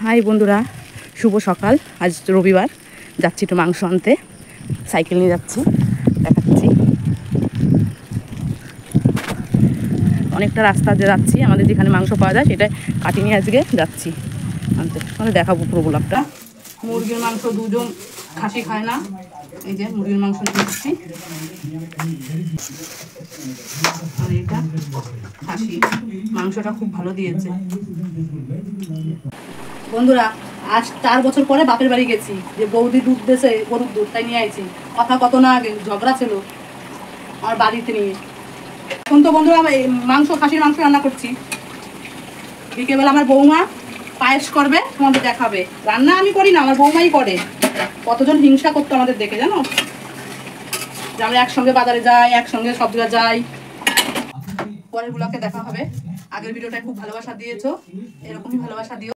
High বন্ধুরা, শুভ সকাল। আজ রবিবার, যাচ্ছি একটু মাংস আনতে। সাইকেল নিয়ে যাচ্ছি, দেখাচ্ছি। অনেকটা রাস্তা যে যাচ্ছি, আমাদের যেখানে মাংস পাওয়া যায় সেটা কাটি নিয়ে আজকে যাচ্ছি আনতে। মানে দেখাবো পুরো ব্লগটা। মুরগির মাংস দুজন খাসি খায় না, এই যে মুরগির মাংস নিয়ে যাচ্ছি। আর এটা খাসি মাংসটা খুব ভালো দিয়েছে। বন্ধুরা, আজ 4 বছর পরে বাপের বাড়ি গেছি, যে বৌদি দুধ দিয়েছে, গরুর দুধটাই নিয়ে আইছি। কথা কত না আগে ঝগড়া ছিল আমার বাড়িতে নিয়ে। এখন তো বন্ধুরা মাংস, খাসির মাংস রান্না করছি। বিকেলবেলা আমার বৌমা পায়েস করবে, তোমাদের দেখাবে। রান্না আমি করি না, আমার বৌমাই করে। কতজন হিংসা করতো আমাদের দেখে, জানো, যে আমরা একসঙ্গে বাজারে যাই, একসঙ্গে সব জায়গায় যাই। পরের ব্লগে দেখা হবে। আগের ভিডিওটায় খুব ভালোবাসা দিয়েছো, এরকমই ভালোবাসা দিও।